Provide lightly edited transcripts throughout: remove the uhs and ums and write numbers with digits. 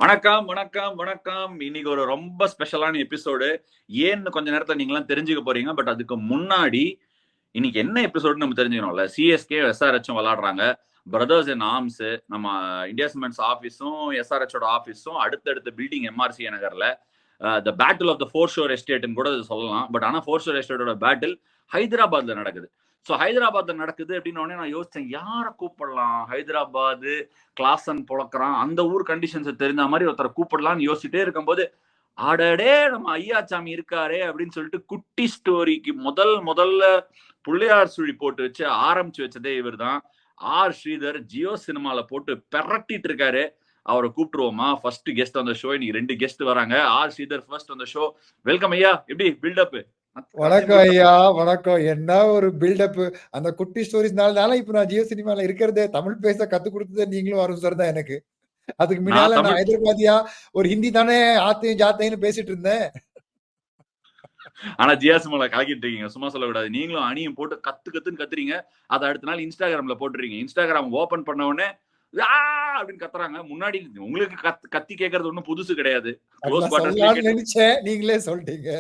வணக்கம் வணக்கம் வணக்கம். இன்னைக்கு ஒரு ரொம்ப ஸ்பெஷலான எபிசோடு. ஏன்னு கொஞ்ச நேரத்துல நீங்களாம் தெரிஞ்சுக்க போறீங்க. பட் அதுக்கு முன்னாடி இன்னைக்கு என்ன எபிசோடுன்னு நம்ம தெரிஞ்சுக்கணும்ல. சிஎஸ்கே எஸ்ஆர்ஹெச்சும் விளையாடுறாங்க. Brothers in arms. நம்ம இந்தியா சிமெண்ட்ஸ் ஆஃபீஸும் எஸ்ஆர்ஹெச்சோட ஆஃபீஸும் அடுத்தடுத்த பில்டிங் எம்ஆர்சி நகர்ல the battle of the foreshore எஸ்டேட்னு கூட சொல்லலாம். பட் ஆனால் ஃபோர் ஷோர் எஸ்டேட்டோட பேட்டில் ஹைதராபாத்ல நடக்குது. ஸோ ஹைதராபாத்ல நடக்குது அப்படின்னு நான் யோசிச்சேன், யாரை கூப்பிடலாம்? ஹைதராபாத் கிளாசன் புழக்கிறான், அந்த ஊர் கண்டிஷன்ஸை தெரிஞ்ச மாதிரி ஒருத்தரை கூப்பிடலாம்னு யோசிச்சுட்டே இருக்கும்போது, ஆடடே நம்ம ஐயாச்சாமி இருக்காரே அப்படின்னு சொல்லிட்டு குட்டி ஸ்டோரிக்கு முதல்ல புள்ளையார் சுழி போட்டு வச்சு ஆரம்பிச்சு வச்சதே இவர் தான். ஆர் ஸ்ரீதர் ஜியோ சினிமால போட்டு பெரட்டிட்டு இருக்காரு. அவரை கூப்பிட்டுருவோமா? ஃபர்ஸ்ட் கெஸ்ட் அந்த ஷோ. இன்னைக்கு 2 கெஸ்ட் வராங்க. ஆர் ஸ்ரீதர் ஃபர்ஸ்ட் அந்த ஷோ. வெல்கம் ஐயா. எப்படி பில்டப்? வணக்கம் ஐயா, வணக்கம். என்ன ஒரு பில்டப்! அந்த குட்டி ஸ்டோரிஸ்னால இப்ப நான் ஜியோ சினிமால இருக்கிறதே, தமிழ் பேச கத்து கொடுத்ததே நீங்களும் வரும் சார் தான் எனக்கு. அதுக்கு முன்னால நான் ஹைதராபாதியா ஒரு ஹிந்தி தானே ஆத்தையும் ஜாத்தையும் பேசிட்டு இருந்தேன். ஆனா ஜியோ சினிமால கலக்கிட்டு இருக்கீங்க, சும்மா சொல்லக்கூடாது. நீங்களும் அணியும் போட்டு கத்துன்னு கத்துறீங்க. அதை அடுத்த நாள் இன்ஸ்டாகிராம்ல போட்டுறீங்க. இன்ஸ்டாகிராம் ஓபன் பண்ண உடனே அப்படின்னு கத்துறாங்க. முன்னாடி உங்களுக்கு கத்தி கேட்கறது ஒண்ணும் புதுசு கிடையாது. நினைச்சேன், நீங்களே சொல்லிட்டீங்க.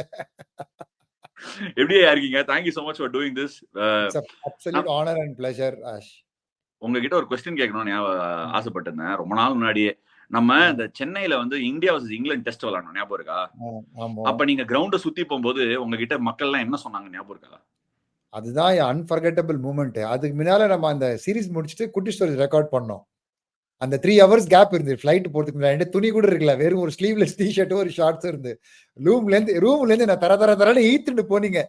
எப்படியா இருக்கீங்க? Thank you so much for doing this. It's an absolute honor and pleasure, Ash. உங்ககிட்ட ஒரு क्वेश्चन கேட்கணும்னு ஆசைப்பட்டிருந்தேன் ரொம்ப நாள் முன்னாடியே. நம்ம இந்த சென்னையில வந்து இந்தியா vs இங்கிலாந்து டெஸ்ட் விளையாடணும், ஞாபகம் இருக்கா? அப்ப நீங்க கிரவுண்ட சுத்தி போகும்போது உங்ககிட்ட மக்கள் எல்லாம் என்ன சொன்னாங்க, ஞாபகம் இருக்கா? அதுதான் அன்ஃபர்கெட்டபிள் மூமெண்ட். அதுக்கு முன்னால நம்ம அந்த சீரிஸ் முடிச்சுட்டு குட்டி ஸ்டோரி ரெக்கார்ட் பண்ணோம். அந்த 3 hours கேப் இருந்து ஃபிளைட் போறதுக்கு முன்னாடி துணி கூட இருக்கல, வெறும் ஒரு ஸ்லீவ்லெஸ் டிஷர்ட் ஒரு ஷார்ட்ஸ் இருந்து ரூம்ல இருந்து நான் தரன்னு ஈத்துட்டு போனீங்க.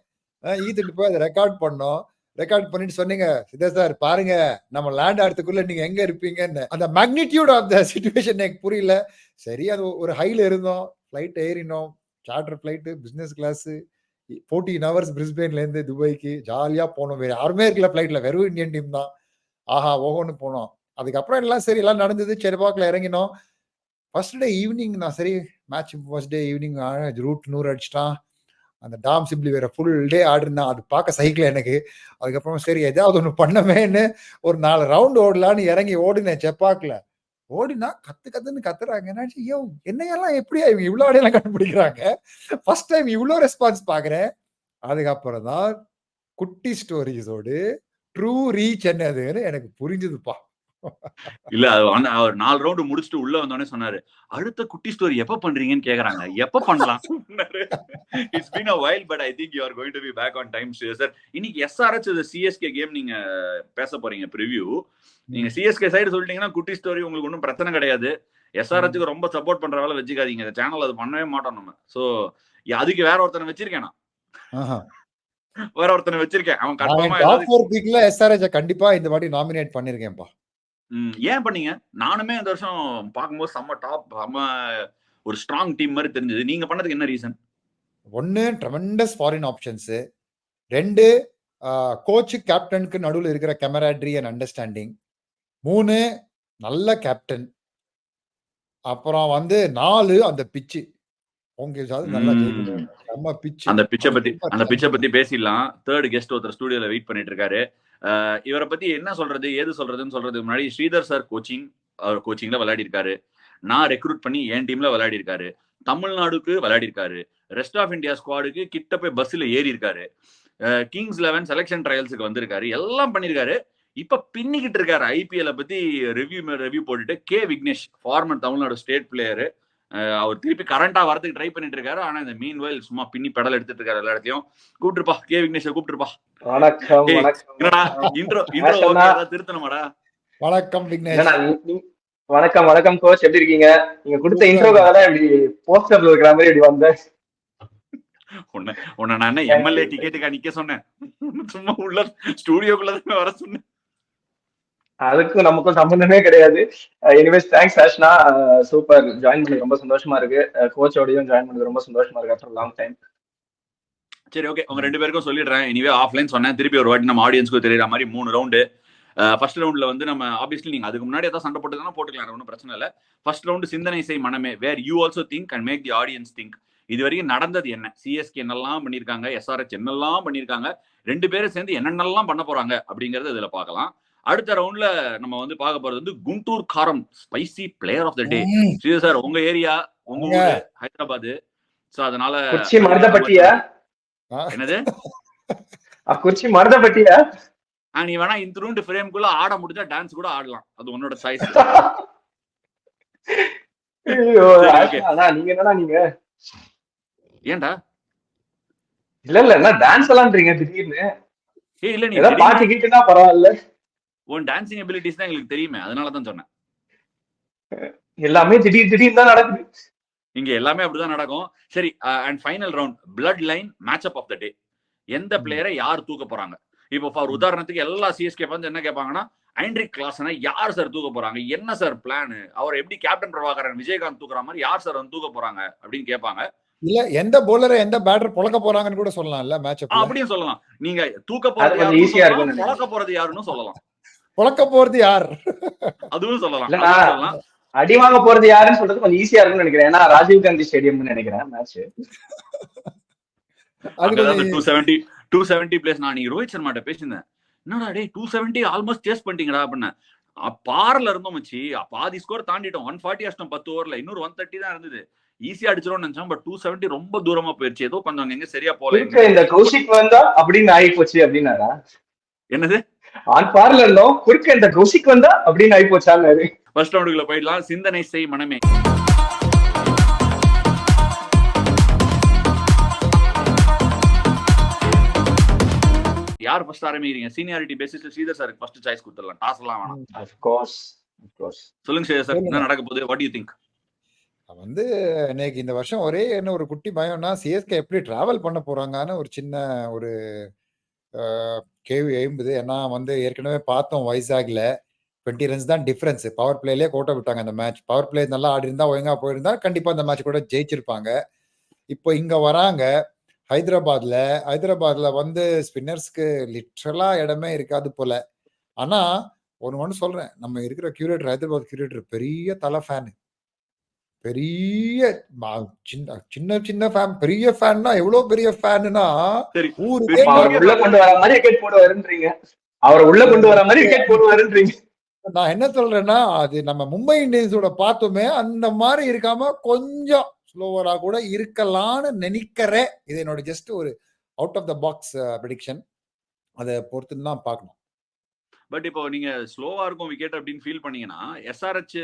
ஈத்துட்டு போய் அதை ரெக்கார்ட் பண்ணோம். ரெக்கார்ட் பண்ணிட்டு சொன்னீங்க, சிதா சார் பாருங்க நம்ம லேண்ட் ஆகிறதுக்குள்ள நீங்க எங்க இருப்பீங்கன்னு. அந்த மேக்னிடியூட் ஆஃப் த சிச்சுவேஷன் எனக்கு புரியல. சரி, அது ஒரு ஹைல இருந்தோம். ஃபிளைட் ஏறினோம், charter flight, business class, 14 hours பிரிஸ்பேன்ல இருந்து துபாய்க்கு ஜாலியா போனோம். வேற யாருமே இருக்கல ஃபிளைட்ல, வெறும் இந்தியன் டீம் தான். ஆஹா ஓஹோன்னு போனோம். அதுக்கப்புறம் எல்லாம் சரி, எல்லாம் நடந்தது. செரிபாக்ல இறங்கினோம். ஃபர்ஸ்ட் டே ஈவினிங் நான் சரி match first day evening Root 100 அடிச்சிட்டான். அந்த டாம் சிப்லி வேற ஃபுல் டே ஆடிருந்தான். அது பார்க்க சைக்கிள் எனக்கு. அதுக்கப்புறம் சரி ஏதாவது ஒன்று பண்ணமேன்னு ஒரு 4 ரவுண்ட் ஓடலான்னு இறங்கி ஓடினேன். செப்பாக்ல ஓடினா கத்துன்னு கத்துறாங்க. ஐயோ என்னையெல்லாம் எப்படியா இவங்க இவ்வளோ அடையெல்லாம் கண்டுபிடிக்கிறாங்க? ஃபர்ஸ்ட் டைம் இவ்வளோ ரெஸ்பான்ஸ் பாக்குறேன். அதுக்கப்புறம் தான் குட்டி ஸ்டோரிஸோடு ட்ரூ ரீச் என்னதுன்னு எனக்கு புரிஞ்சுதுப்பா. இல்ல அவர் 4 ரவுண்ட் முடிச்சுட்டு உள்ள வந்தோடனே சொன்னாரு, அடுத்த குட்டி ஸ்டோரி எப்ப பண்றீங்கன்னு கேக்குறாங்க. எப்ப பண்ணலாம்? It's been a while, but I think you are going to be back on time, sir. இன்னைக்கு SRH CSK கேம் நீங்க பேச போறீங்க ப்ரிவ்யூ. நீங்க CSK சைடு சொல்லிட்டீங்கன்னா குட்டி ஸ்டோரி உங்களுக்கு ஒன்றும் பிரச்சனை கிடையாது. SRHக்கு ரொம்ப சப்போர்ட் பண்ற வேலை வச்சுக்காதீங்க. இந்த சேனல் அது பண்ணவே மாட்டோம் நம்ம. சோ அதுக்கு வேற ஒருத்தனை வச்சிருக்கேன் நான். வேற ஒருத்தனை வச்சிருக்கேன். அவன் கன்ஃபார்மா டாப் 4 பிக்ல SRH கண்டிப்பா இந்த வாட்டி நாமினேட் பண்ணிருக்கேன்ப்பா. ஏன் பண்ணீங்க? நானுமே இந்த வருஷம் பார்க்கும்போது செம்ம டாப், செம்ம ஒரு ஸ்ட்ராங் டீம் மாதிரி தெரிஞ்சது. நீங்க பண்ணதுக்கு என்ன reason? 1 tremendous foreign options. 2 coach கேப்டனுக்கு நடுவில் இருக்கிற கெமராட்ரி அண்ட் அண்டர்ஸ்டாண்டிங். 3 நல்ல கேப்டன். அப்புறம் வந்து 4 அந்த பிட்ச். அந்த பிட்சை பத்தி பேசிடலாம். தேர்ட் கெஸ்ட் ஒருத்தர் ஸ்டுடியோல வெயிட் பண்ணிட்டு இருக்காரு. இவரை பத்தி என்ன சொல்றது ஏது சொல்றதுன்னு சொல்றதுக்கு முன்னாடி, ஸ்ரீதர் சார் கோச்சிங்ல விளையாடி இருக்காரு. நான் ரெக்ரூட் பண்ணி என் டீம்ல விளையாடி இருக்காரு. தமிழ்நாடுக்கு விளையாடி இருக்காரு. ரெஸ்ட் ஆஃப் இந்தியா ஸ்குவாடுக்கு கிட்ட போய் பஸ்ல ஏறி இருக்காரு. கிங்ஸ் 11 செலக்ஷன் ட்ரையல்ஸுக்கு வந்திருக்காரு. எல்லாம் பண்ணிருக்காரு. இப்ப பின்னிக்கிட்டு இருக்காரு. IPL பத்தி ரிவ்யூ போட்டுட்டு. K Vignesh, former Tamil Nadu state player. அவர் திருப்பி கரண்டா வரதுக்கு ட்ரை பண்ணிட்டு இருக்காரு. ஆனா இந்த மீன் வயல் சும்மா பின்னி பெடல் எடுத்துட்டு இருக்காரு. எல்லா இடத்தையும் கூப்பிட்டுருப்பா. கே விக்னேஷ் கூப்பிட்டுருப்பா. வணக்கம். திருத்தணுமாடா? வணக்கம் விக்னேஷ். வணக்கம் கோச், எப்படி இருக்கீங்க? நீங்க கொடுத்த இன்ட்ரோக்காக இப்படி போஸ்டர்ல இருக்கிற மாதிரி இப்படி வந்தேன். உன்னை நான் என்ன MLA டிக்கெட்டுக்கா நிக்க சொன்னேன்? சும்மா உள்ள ஸ்டுடியோக்குள்ளதான் வர சொன்னேன். அதுக்கும் நமக்கும் சம்பந்தமே கிடையாது. Anyways thanks ஆஷ்னா. சூப்பர், ஜாயின் பண்ணது ரொம்ப சந்தோஷமா இருக்கு. கோச்சோடையும் ஜாயின் பண்ணது ரொம்ப சந்தோஷமா இருக்கு ஆஃப்டர் லாங் டைம். சரி, ஓகே. உங்க 2 பேருக்கும் சொல்லிடுறேன். எனிவே ஆஃப்லைன் சொன்னேன், திருப்பி ஒரு வாட்டி நம்ம ஆடியன்ஸ்க்கு தெரியற மாதிரி 3 ரவுண்டு. ஃபர்ஸ்ட் ரவுண்ட்ல வந்து நம்ம ஆப்வியஸ்லி நீங்க அதுக்கு முன்னாடி ஏதாவது சண்டை போட்டுதான் போட்டுக்கலாம், ஒன்றும் பிரச்சனை இல்லை. ஃபர்ஸ்ட் ரவுண்டு சிந்தனை செய் மனமே, where you also think and make the audience think. இது வரைக்கும் நடந்தது என்ன, சிஎஸ்கே என்னெல்லாம் பண்ணியிருக்காங்க, SRH என்னெல்லாம் பண்ணியிருக்காங்க, 2 பேரும் சேர்ந்து என்னென்னலாம் பண்ண போறாங்க அப்படிங்கறது இதுல பார்க்கலாம். அடுத்த ரவுண்ட்ல நம்ம வந்து பார்க்க போறது வந்து Guntur Kaaram spicy player of the day. Sridhar sir, உங்க ஏரியா, உங்க ஊரு ஹைதராபாத். சோ அதனால குச்சி மருதப்பட்டியா? என்னது குச்சி மருதப்பட்டியா? நீ வேணா இந்த ஃப்ரேம்குள்ள ஆட முடிஞ்சா டான்ஸ் கூட ஆடலாம், அது உன்னோட சாய்ஸ். நீங்க என்னடா நீங்க ஏன்டா இல்ல டான்ஸ் எல்லாம்ன்றீங்க திடீர்னு? இல்ல நீ பாட்டு கேட்டுனா பரவாயில்ல, உன் டான்சிங் எபிலிட்டிஸ் தான் எங்களுக்கு தெரியுமே, அதனாலதான் சொன்னேன். எல்லாமே திடீர்னு தான் நடக்குது இங்க, எல்லாமே அப்படிதான் நடக்கும். சரி, and final round bloodline match up of the day. எந்த பிளேயரை யார் தூக்க போறாங்க? இப்போ ஃபார் உதாரணத்துக்கு எல்லா சிஎஸ்கே வந்து என்ன கேட்பாங்கன்னா, ஐண்ட்ரிக் கிளாசனை யார் சார் தூக்க போறாங்க, என்ன சார் பிளான், அவர் எப்படி கேப்டன் பிரபாகரன் விஜயகாந்த் தூக்குற மாதிரி யார் சார் வந்து தூக்க போறாங்க அப்படின்னு கேட்பாங்க. இல்ல எந்த போலரை எந்த பேட்டர் பொளக்க போறாங்கன்னு கூட சொல்லலாம்ல மேட்ச் அப். அப்படியும் சொல்லலாம். நீங்க தூக்க போறது யாரு, ஈஸியா இருக்கும், பொளக்க போறது யாருன்னு சொல்லலாம். பொளக்க போறது யார் அதுவும் சொல்லலாம். அடி வாங்க போறது யாருன்னு சொல்றது கொஞ்சம் ஈஸியா இருக்கும்னு நினைக்கிறேன். ஏன்னா ராஜீவ் காந்தி ஸ்டேடியம்னு நினைக்கிறேன் மேட்ச். அதுக்கு 270 பிளேஸ். நான் நீங்க ரோஹித் சர்மாட்ட பேசியிருந்தேன், என்னடா டே 270 ஆல்மோஸ்ட் சேஸ் பண்ணிட்டீங்கடா அப்படின்னு. பார்ல இருந்தோம் மச்சி, பாதி ஸ்கோர் தாண்டிட்டோம். 140 அடிச்சிட்டோம் 10 ஓவர்ல, இன்னொரு 130 தான் இருந்தது. ஈஸியா அடிச்சிரோம்னு நினைச்சோம். பட் 270 ரொம்ப தூரமா போயிருச்சு, ஏதோ கொஞ்சம் எங்க சரியா போல. இந்த கௌஷிக் வந்தா அப்படின்னு ஆகி போச்சு அப்படின்னாரா? என்னது ஆன் பார்ல இருந்தோம், குறுக்க இந்த கௌஷிக் வந்தா அப்படின்னு ஆகி போச்சாரு. ஃபர்ஸ்ட் ரவுண்டுக்குள்ள போயிடலாம். சிந்தனை செய் மனமே. யார் ஃபர்ஸ்ட் ஆரம்பிக்கிறீங்க? சீனியாரிட்டி பேசிஸ்ல ஸ்ரீதர் சாருக்கு ஃபர்ஸ்ட் சாய்ஸ் கொடுத்துடலாம், டாஸ் எல்லாம் வேணாம். Of course. சொல்லுங்க ஸ்ரீதர் சார், என்ன நடக்க போகுது? What you think? வந்து எனக்கு இந்த வருஷம் ஒரே என்ன ஒரு குட்டி பயம்னா, சிஎஸ்கே எப்படி டிராவல் பண்ண போறாங்கன்னு ஒரு சின்ன ஒரு கேள்வி எழும்புது. ஏன்னா வந்து ஏற்கனவே பார்த்தோம் வைசாக்ல 20 ரன்ஸ் தான் டிஃபரன்ஸ். பவர் பிளேலயே கோட்டை விட்டாங்க அந்த மேட்ச். பவர் பிளே நல்லா ஆடி இருந்தா, ஒழுங்கா போயிருந்தா கண்டிப்பா அந்த மேட்ச் கூட ஜெயிச்சிருப்பாங்க. இப்போ இங்க வராங்க ஹைதராபாத்ல வந்து ஸ்பின்னர்ஸ்க்கு லிட்ரலா இடமே இருக்காது போல. ஆனா ஒண்ணு சொல்றேன், நம்ம இருக்கிற கியூரேட்டர், ஹைதராபாத் கியூரேட்டர் பெரிய தலை ஃபேனு. பெரிய சின்ன சின்ன ஃபேன், பெரிய ஃபேன்னா எவ்வளவு பெரிய ஃபேன்னா ஊருக்கே உள்ள கொண்டு வர மாதிரி விக்கெட் போடுவாருன்றீங்க. அவரை உள்ள கொண்டு வர மாதிரி விக்கெட் போடுவாருன்றீங்க. நான் என்ன சொல்றேன்னா, அது நம்ம மும்பை இந்தியன்ஸோட பார்த்தோமே அந்த மாதிரி இருக்காம கொஞ்சம் ஸ்லோவரா கூட இருக்கலாம்னு நினைக்கிறேன். இது என்னோட ஜஸ்ட் ஒரு out of the box prediction. அதை பொறுத்து தான் பார்க்கணும். பட் இப்போ நீங்க ஸ்லோவா இருக்கும் விக்கெட் அப்படின்னு ஃபீல் பண்ணீங்கன்னா, எஸ்ஆர்ஹெச்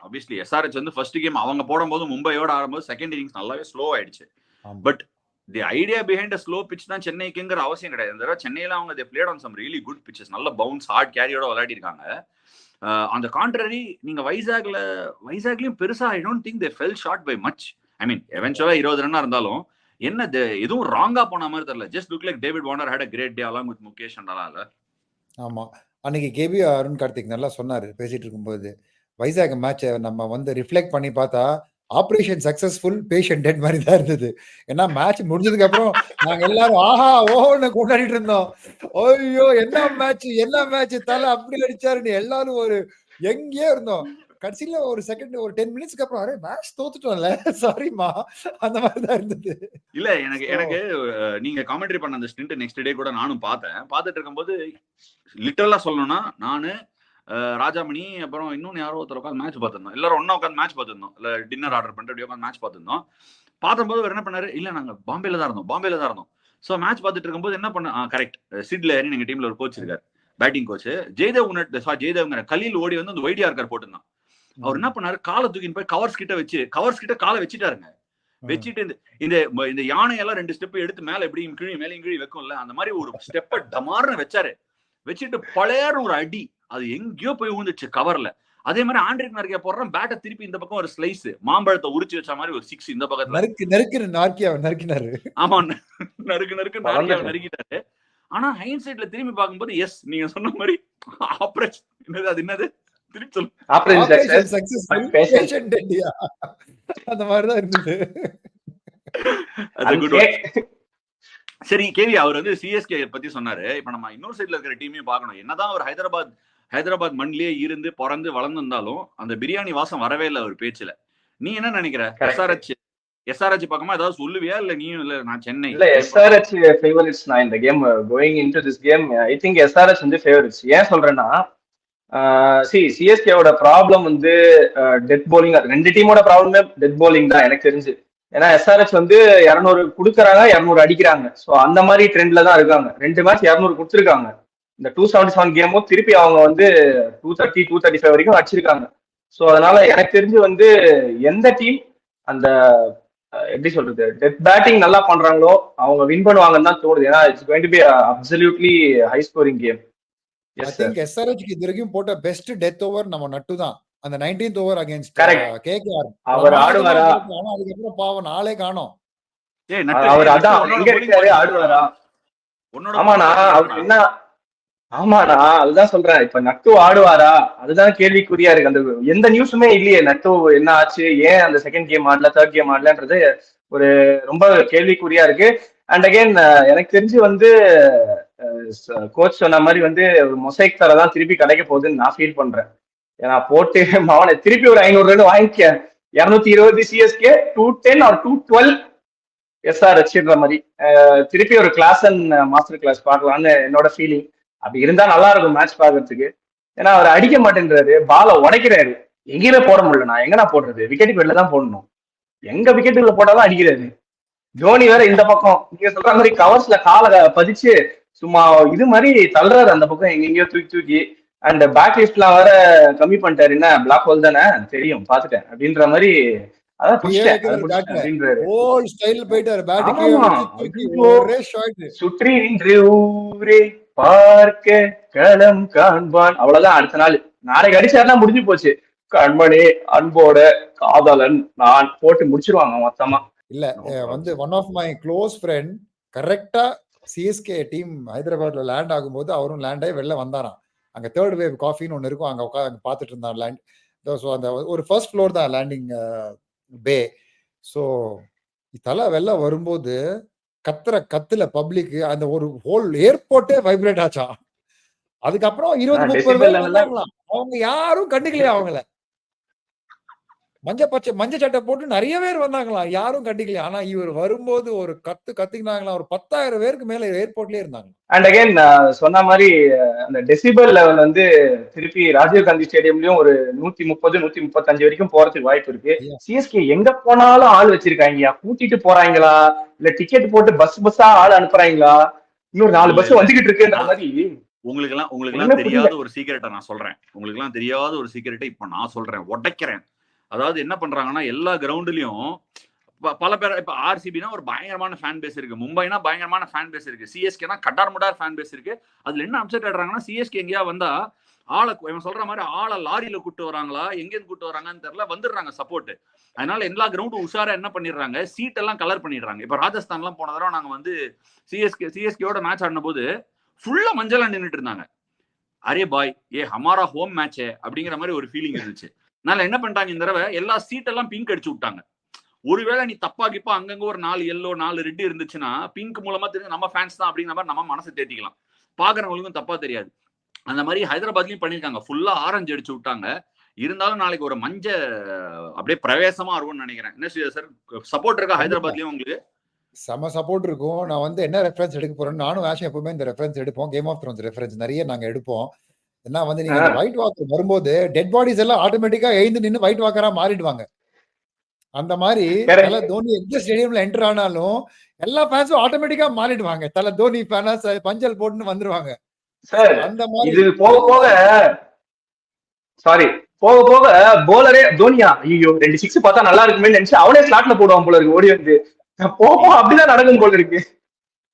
ஆப்வியஸ்லி எஸ்ஆர்ஹெச் வந்து ஃபர்ஸ்ட் கேம் அவங்க போடும்போது மும்பையோட ஆடும்போது செகண்ட் இன்னிங்ஸ் நல்லாவே ஸ்லோ ஆயிடுச்சு. But the idea behind a slow pitch தான் சென்னைக்குங்கிற அவசியம் கிடையாது. இந்த தடவை சென்னையில அவங்க they played on some really good pitches, நல்ல பவுன்ஸ் ஹார்ட் கேரியோட விளையாடி இருக்காங்க. அந்த கான்ட்ரரி நீங்க வைசாக்லயும் பெருசா I don't think they fell short by much. I mean எவென்ச்சுவலா 20 ரன்னா இருந்தாலும் என்ன எதுவும் ராங்கா போன மாதிரி தெரியல. Just look like David Warner had a great day along with Mukesh and. ஆமா, அன்னைக்கு கேபி அருண் கார்த்திக் நல்லா சொன்னாரு பேசிட்டு இருக்கும்போது, வைசாக் மேட்சை நம்ம வந்து ரிஃப்ளெக்ட் பண்ணி பார்த்தா ஆபரேஷன் சக்சஸ்ஃபுல் பேஷண்ட் டெட் மாதிரி தான் இருந்தது. ஏன்னா மேட்ச் முடிஞ்சதுக்கு அப்புறம் நாங்க எல்லாரும் ஆஹா ஓஹோன்னு கொண்டாடிட்டு இருந்தோம். ஐயோ என்ன மேட்ச் தலை அப்படி அடிச்சாருன்னு எல்லாரும் ஒரு எங்கேயோ இருந்தோம். கடைசியில ஒரு செகண்ட் ஒரு 10 மினிட்ஸ்க்கு அப்புறம் அரே மேட்ச் தோத்துட்டோம்ல சாரிமா அந்த மாதிரி தான் இருந்தது. இல்ல எனக்கு நீங்க காமெண்ட்ரி பண்ண அந்த ஸ்டிண்ட் நெக்ஸ்ட் டே கூட நானும் பார்த்துட்டு இருக்கும்போது லிட்டரலா சொல்லணும்னா, நானு ராஜாமணி அப்புறம் இன்னொன்னு யாரோ ஒருத்தர் உட்காந்து மேட்ச் பார்த்துருந்தோம். எல்லாரும் ஒன்னா உட்காந்து மேட்ச் பார்த்துருந்தோம். இல்ல டின்னர் ஆர்டர் பண்ணிட்டு அப்படியே உட்காந்து மேட்ச் பார்த்துருந்தோம். பார்த்தபோது அவர் என்ன பண்ணாரு, இல்ல நாங்க பாம்பேல தான் இருந்தோம். ஸோ மேட்ச் பார்த்துட்டு இருக்கும்போது என்ன பண்ண கரெக்ட் சிட்ல எங்க டீம்ல ஒரு கோச் இருக்காரு, பேட்டிங் கோச் ஜெய்தேவ் கலீல் ஓடி வந்து அந்த ஒய்டிஆர் கார் போட்டுருந்தான். அவர் என்ன பண்ணாரு, காலை தூக்கின்னு போய் கவர்ஸ் கிட்ட காலை வச்சுட்டாருங்க. வச்சுட்டு இந்த யானையெல்லாம் 2 ஸ்டெப் எடுத்து மேல எப்படி மேலையும் கீழே வைக்கும்ல, அந்த மாதிரி ஒரு ஸ்டெப்பை டமார்னு வச்சுட்டு பழையாரு ஒரு அடி, அது எங்கேயோ போய் விழுந்துச்சு கவர்ல. அதே மாதிரி ஆண்ட்ரிக் நார்கியா போடுறான், பேட்டை திருப்பி இந்த பக்கம் ஒரு ஸ்லைஸ் மாம்பழத்தை உரிச்சு வச்ச மாதிரி ஒரு 6 இந்த பக்கத்துல நறுக்கினாரு. ஆமா, நறுக்கிட்டாரு. ஆனா ஹைண்ட்சைட்ல திரும்பி பார்க்கும்போது எஸ் நீங்க சொன்ன மாதிரி ஆபரேஷன் அது என்னது திருப்பி சொல்லு, ஆபரேஷன் சக்சஸ்ஃபுல் பேஷண்ட் டெட் அந்த மாதிரி தான் இருந்தது. அது குட். சரி கேவி, அவர் வந்து சிஎஸ்கே பத்தி சொன்னாரு. இப்ப நம்ம இன்னொரு சைட்ல இருக்கிற டீமையும் பார்க்கணும். என்னதான் அவர் ஹைதராபாத் மண்ணிலேயே இருந்து பிறந்து வளர்ந்து இருந்தாலும் அந்த பிரியாணி வாசம் வரவே இல்லை அவர் பேச்சுல. நீ என்ன நினைக்கிற? எஸ்ஆர்ஹெச் எஸ்ஆர்ஹெச் பக்கமா ஏதாவது சொல்லுவியா இல்ல நீயும் இல்ல நான் சென்னை இல்ல எஸ்ஆர்ஹெச் ஃபேவரட்ஸ். நான் இந்த game going into this game I think SRH வந்து ஃபேவரட்ஸ். ஏன் சொல்றேன்னா சிஎஸ்கேவோட ப்ராப்ளம் வந்து டெத் போலிங். ரெண்டு டீமோட ப்ராப்ளமே டெத் போலிங் தான் எனக்கு தெரிஞ்சு. ஏன்னா எஸ்ஆர்ஹெச் வந்து 200 கொடுக்குறாங்க, 200 அடிக்கிறாங்க. ஸோ அந்த மாதிரி ட்ரெண்ட்ல தான் இருக்காங்க. 2 மேட்ச் 200 கொடுத்துருக்காங்க. இந்த 277 கேமும் திருப்பி அவங்க வந்து 230 235 வரைக்கும் அடிச்சிருக்காங்க. ஸோ அதனால எனக்கு தெரிஞ்சு வந்து எந்த டீம் அந்த எப்படி சொல்றது டெத் பேட்டிங் நல்லா பண்றாங்களோ அவங்க வின் பண்ணுவாங்கன்னு தான் தோணுது. ஏன்னா it's going to be absolutely high scoring game. I think SRH இது வரைக்கும் போட்ட பெஸ்ட் டெத் ஓவர் நம்ம நட்டு தான். அந்த 19th ஓவர் அகைன்ஸ்ட் கேகேஆர் அவர் ஆடுவாரா? ஆனா அதுக்கப்புறம் பாவம் நாளே காணோம். அவர் அதான் எங்க இருக்காரு, ஆடுவாரா? ஆமாண்ணா அவர் என்ன, ஆமாண்ணா அதுதான் சொல்றேன். இப்ப நட்டு ஆடுவாரா அதுதான் கேள்விக்குறியா இருக்கு. அந்த எந்த நியூஸுமே இல்லையே நட்டு என்ன ஆச்சு, ஏன் அந்த செகண்ட் கேம் ஆடல, தேர்ட் கேம் ஆடலன்றது ஒரு ரொம்ப கேள்விக்குறியா இருக்கு. அண்ட் அகைன் எனக்கு தெரிஞ்சு வந்து கோச் சொன்ன மாதிரி வந்து ஒரு மொசைக் தரதான் திருப்பி கிடைக்க போகுதுன்னு நான் ஃபீல் பண்றேன். ஏன்னா போட்டு அவனை திருப்பி ஒரு 500 ரன் வாங்கிக்க, 220 சிஎஸ்கே 210 or 212 எஸ்ஆர்ஹெச்ன்ற மாதிரி திருப்பி ஒரு கிளாஸ் அண்ட் மாஸ்டர் கிளாஸ் பார்க்கலான்னு என்னோட ஃபீலிங். அப்படி இருந்தா நல்லா இருக்கும் மேட்ச் பார்க்கறதுக்கு. ஏன்னா அவர் அடிக்க மாட்டேன்றாரு, பாலை உடைக்கிறாரு, எங்கேயுமே போட முடியல. நான் எங்கனா போடுறது, விக்கெட்டுக்கு வெளில தான் போடணும். எங்க விக்கெட்டுக்குள்ள போட்டாலும் அடிக்கிறாரு. தோனி வேற இந்த பக்கம் நீங்க சொல்ற மாதிரி கவர்ஸ்ல காலை பதிச்சு சும்மா இது மாதிரி தள்ளுறாரு அந்த பக்கம் எங்கெங்கயோ தூக்கி தூக்கி. அண்ட் பேக் லிஸ்ட்லாம் வேற கம்மி பண்ணிட்டாரு. என்ன பிளாக் ஹோல் தானே தெரியும் பாத்துட்டேன் அப்படின்ற மாதிரி அதான் சுற்றி நின்று ஊரே பார்க்க களம் காண்பான். அவ்வளவுதான். அடுத்த நாள் நாளைக்கு அடிச்சாருன்னா முடிஞ்சு போச்சு. கண்மணி அன்போட காதலன் நான் போட்டு முடிச்சிருவாங்க மொத்தமா. இல்ல வந்து one of my close friend கரெக்டா சிஎஸ்கே டீம் ஹைதராபாத்ல லேண்ட் ஆகும்போது அவரும் லேண்ட் ஆகி வெளில வந்தாராம். அங்க தேர்ட் வேவ் காஃபின்னு ஒன்று இருக்கும், அங்க உட்காந்து பார்த்துட்டு இருந்தான் லேண்ட். ஸோ அந்த ஒரு ஃபர்ஸ்ட் ஃப்ளோர் தான் லேண்டிங் பே. ஸோ தலை வெளில வரும்போது கத்துற கத்துல பப்ளிக் அந்த ஒரு ஹோல் ஏர்போர்ட்டே வைப்ரேட் ஆச்சா. அதுக்கப்புறம் 20-30 பேர் வந்தாங்களாம். அவங்க யாரும் கண்டுக்கலையா அவங்கள. மஞ்ச சட்டை போட்டு நிறைய பேர் வந்தாங்களாம், யாரும் கண்டிக்கலையா. ஆனா இவர் வரும்போது ஒரு கத்துக்கினாங்களாம். ஒரு 10,000 பேருக்கு மேல ஏர்போர்ட்லயே இருந்தாங்க. அண்ட் அகைன் சொன்ன மாதிரி அந்த டெசிபல் லெவல் வந்து திருப்பி ராஜீவ் காந்தி ஸ்டேடியம்லயும் ஒரு 130-135 வரைக்கும் போறதுக்கு வாய்ப்பு இருக்கு. சிஎஸ்கே எங்க போனாலும் ஆள் வச்சிருக்காங்க. கூட்டிட்டு போறாங்களா இல்ல டிக்கெட் போட்டு பஸ்ஸா ஆள் அனுப்புறாங்களா? இன்னொரு 4 பஸ் வந்துகிட்டு இருக்குன்ற மாதிரி. உங்களுக்கு எல்லாம் தெரியாத ஒரு சீக்கிரட்டை நான் சொல்றேன். உங்களுக்கு எல்லாம் தெரியாத ஒரு சீக்கிரட்டை இப்ப நான் சொல்றேன், உடைக்கிறேன். அதாவது என்ன பண்றாங்கன்னா எல்லா கிரவுண்ட்லயும் பல பேர் இப்ப ஆர்சிபினா ஒரு பயங்கரமான ஃபேன் பேஸ் இருக்கு, மும்பைனா பயங்கரமான ஃபேன் பேஸ் இருக்கு, சிஎஸ்கேனா கட்டார் முடார் ஃபேன் பேஸ் இருக்கு. அதுல என்ன அப்செட் ஆடுறாங்கன்னா சிஎஸ்கே எங்கேயா வந்தா ஆளை இவன் சொல்ற மாதிரி ஆளை லாரியில கூட்டு வராங்களா எங்கேருந்து கூட்டு வராங்கன்னு தெரியல, வந்துடுறாங்க சப்போர்ட். அதனால எல்லா கிரவுண்டும் உஷாரா என்ன பண்ணிடுறாங்க, சீட் எல்லாம் கலர் பண்ணிடுறாங்க. இப்ப ராஜஸ்தான் எல்லாம் போன தடவை நாங்க வந்து சிஎஸ்கேயோட மேட்ச் ஆடின போது ஃபுல்லா மஞ்சளா நின்றுட்டு இருந்தாங்க. அரே பாய் ஹமாரா ஹோம் மேட்ச் அப்படிங்கிற மாதிரி ஒரு ஃபீலிங் இருந்துச்சு. அதனால என்ன பண்ணிட்டாங்க இந்த தடவை எல்லா சீட்டெல்லாம் பிங்க் அடிச்சு விட்டாங்க. ஒருவேளை நீ தப்பாக்கிப்பா அங்கங்க ஒரு 4 எல்லோ 4 ரெட் இருந்துச்சுன்னா பிங்க் மூலமா தெரிஞ்சு நம்ம ஃபேன்ஸ் தான் அப்படிங்கிற மாதிரி நம்ம மனசை தேத்திக்கலாம், பாக்குறவங்களுக்கும் தப்பா தெரியாது. அந்த மாதிரி ஹைதராபாத்லயும் பண்ணிருக்காங்க, ஃபுல்லா ஆரஞ்சு அடிச்சு விட்டாங்க. இருந்தாலும் நாளைக்கு ஒரு மஞ்ச அப்படியே பிரவேசமா இருக்கும்னு நினைக்கிறேன். என்ன சார் சப்போர்ட் இருக்கா ஹைதராபாத்லயும்? உங்களுக்கு செம சப்போர்ட் இருக்கும். நான் வந்து என்ன ரெஃபரன்ஸ் எடுக்க போறேன், நானும் ஆஷா எப்பவுமே இந்த ரெஃபரன்ஸ் எடுப்போம், கேம் ஆஃப் த்ரோன்ஸ் ரெஃபரன்ஸ் நிறைய நாங்க எடுப்போம். ஏன்னா வந்து நீங்க ஒயிட் வாக்கர் வரும்போது டெட் பாடிஸ் எல்லாம் ஆட்டோமேட்டிக்கா எழுந்து நின்று ஒயிட் வாக்கரா மாறிடுவாங்க. அந்த மாதிரி தலை தோனி எந்த ஸ்டேடியம்ல என்டர் ஆனாலும் எல்லா ஃபேன்ஸும் ஆட்டோமேட்டிக்கா மாறிடுவாங்க. தலை தோனி ஃபேனா பஞ்சல் போட்டுன்னு வந்துருவாங்க. அந்த மாதிரி இது போக போக போலரே தோனியா ஐயோ 2 6 பார்த்தா நல்லா இருக்குமே நினைச்சு அவனே ஸ்லாட்ல போடுவான் போல இருக்கு. ஓடி வந்து போகும் அப்படிதான் நடக்கும் போல இருக்கு.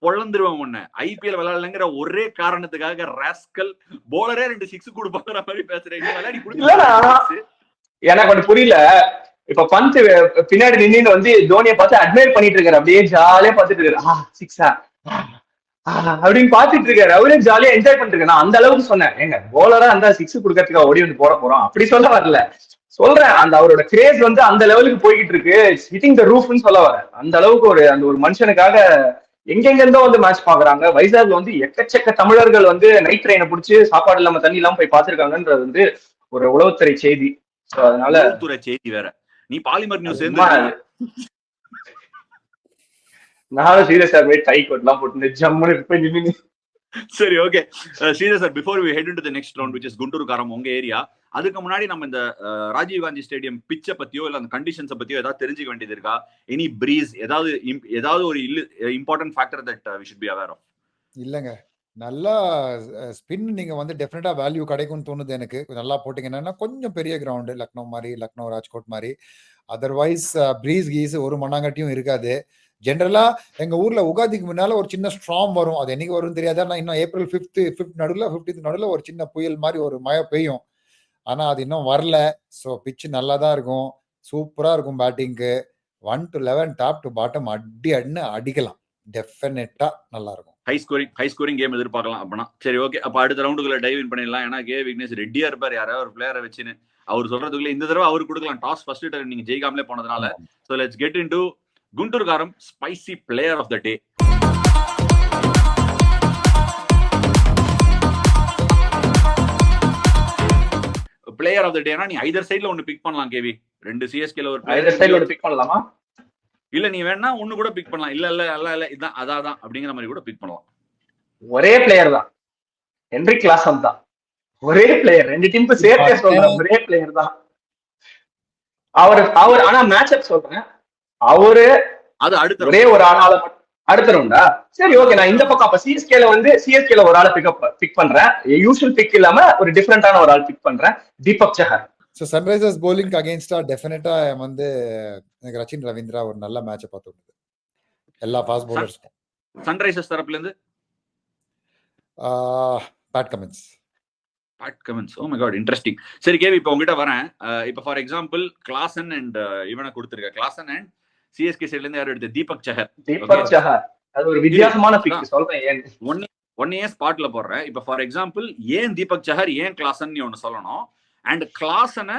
பொழந்துருவான் ஒண்ணு ஐபிஎல் விளையாடலங்கிற ஒரே காரணத்துக்காக ராஸ்கல் போலரே 2 6 கொடுப்பாங்கிற மாதிரி பேசுறேன். எனக்கு ஒண்ணு புரியல. இப்ப பந்த் பின்னாடி நின்று வந்து தோனியை பார்த்து அட்மையர் பண்ணிட்டு இருக்காரு, அப்படியே ஜாலியா பாத்துட்டு இருக்காரு. 6 அப்படின்னு பாத்துட்டு இருக்காரு, அவரே ஜாலியா என்ஜாய் பண்ணிட்டு இருக்காரு. நான் அந்த அளவுக்கு சொன்னேன், எங்க போலரா அந்த 6 கொடுக்கறதுக்கு ஓடி வந்து போறோம் அப்படி சொல்ல வரல. சொல்றேன் அந்த அவரோட கிரேஸ் வந்து அந்த லெவலுக்கு போய்கிட்டு இருக்கு, ஹிட்டிங் த ரூஃப்னு சொல்ல வரேன். அந்த அளவுக்கு அந்த ஒரு மனுஷனுக்காக எங்கெங்க இருந்தோ வந்து மேட்ச் பாக்குறாங்க. வைசாக்ல வந்து எக்கச்சக்க தமிழர்கள் வந்து நைட் ட்ரெயினை பிடிச்சி சாப்பாடு இல்லாம தண்ணி இல்லாம போய் பாத்துருக்காங்கன்றது வந்து ஒரு உளவுத்துறை செய்தி. அதனால செய்தி வேற நீ பாலிமர் நியூஸ் நானும் சீரியஸா போய் டை கோட்லாம் போட்டு ஜம்முன்னு போய் நின்னு. சரி, okay. Sridhar sir, before we head into the next round, which is Guntur Kaaram, உங்க ஏரியா. அதுக்கு முன்னாடி நம்ம இந்த ராஜீவ் காந்தி ஸ்டேடியம் பிச்சை பத்தியோ இல்ல அந்த கண்டிஷன்ஸை பத்தியோ ஏதாவது தெரிஞ்சுக்க வேண்டியது இருக்கா? எனி பிரீஸ், ஏதாவது ஒரு important factor that we should be aware of? இல்லங்க, நல்லா ஸ்பின் நீங்க வந்து டெஃபினட்டா வேல்யூ கிடைக்கும்னு தோணுது எனக்கு. நல்லா போட்டீங்கன்னா கொஞ்சம் பெரிய கிரவுண்டு, லக்னோ மாதிரி, லக்னோ ராஜ்கோட் மாதிரி. அதர்வைஸ் பிரீஸ் கீஸ் ஒரு மண்ணாங்கட்டியும் இருக்காது. ஜென்ரலா எங்க ஊர்ல உகாதிக்கு முன்னால ஒரு சின்ன ஸ்ட்ராம் வரும். அது என்னைக்கு வரும்னு தெரியாது. ஆனா இன்னும் ஏப்ரல் 5th நடுவில் 15th நடுவில் ஒரு சின்ன புயல் மாதிரி ஒரு மழை பெய்யும். ஆனா அது இன்னும் வரல. ஸோ பிச்சு நல்லா தான் இருக்கும், சூப்பரா இருக்கும் பேட்டிங்க்கு. 1 to 11 டாப் டு பாட்டம் அடின்னு அடிக்கலாம். டெஃபினட்டா நல்லா இருக்கும். ஹை ஸ்கோரிங் கேம் எதிர்பார்க்கலாம் அப்படின்னா. சரி, ஓகே. அப்ப அடுத்த ரவுண்டுக்குள்ள டைவ் இன் பண்ணிடலாம். ஏன்னா கே விக்னேஷ் ரெடியா இருப்பார் யாராவது ஒரு பிளேயரை வச்சுன்னு. அவர் சொல்றதுக்குள்ள இந்த தடவை அவரு கொடுக்கலாம் டாஸ் ஃபர்ஸ்ட் டைம் நீங்க ஜெயிக்காமலே போனதுனால. So let's get into Guntur Kaaram spicy player of the day. Player of the டேனா நீ ஐதர் சைடுல ஒன்னு பிக் பண்ணலாம் கேவி. 2 சிஎஸ்கேல ஒரு ஐதர் சைடுல ஒரு பிக் பண்ணலாமா? இல்ல நீ வேணா ஒன்னு கூட பிக் பண்ணலாம். இல்ல இதான் அதான் அப்படிங்கிற மாதிரி கூட பிக் பண்ணலாம். ஒரே பிளேயர் தான், ஹென்ரிக் கிளாசன் தான். ஒரே பிளேயர், 2 டீமுக்கு சேர்த்தே சொல்றேன், ஒரே பிளேயர் தான். அவர் ஆனா மேட்ச் அப் சொல்றேன், அவரு அது அடுத்த ஒரே ஒரு ஆளால அடுத்த ரவுண்டா? சரி, ஓகே. நான் இந்த பக்கம் அப்ப சிஎஸ்கேல ஒரு ஆளை பிக் பண்றேன். யூசுவல் பிக் இல்லாம ஒரு டிஃபரெண்டான ஒரு ஆள் பிக் பண்றேன், தீபக் சஹர். ஸோ சன்ரைசர்ஸ் போலிங் அகேன்ஸ்டா டெஃபினட்டா வந்து எனக்கு ரச்சின் ரவீந்திரா ஒரு நல்ல மேட்சை பார்த்து எல்லா ஃபாஸ்ட் பவுலர்ஸ்க்கும். சன்ரைசர்ஸ் தரப்புல இருந்து Pat Cummins. Oh my god, interesting. சரி கேவி, இப்போ உங்ககிட்ட வரேன். இப்போ ஃபார் எக்ஸாம்பிள் கிளாசன் அண்ட் இவனை கொடுத்துருக்க, கிளாசன் அண்ட் சிஎஸ்கே சைடுல இருந்து யாரும் எடுத்து தீபக் சஹர். அது ஒரு வித்தியாசமான பிக் சொல்றேன். ஏன் ஒன்னே ஸ்பாட்ல போடுறேன். இப்போ ஃபார் எக்ஸாம்பிள் ஏன் தீபக் சஹர், ஏன் கிளாசன் நீ ஒன்னு சொல்லணும். அண்ட் கிளாசனை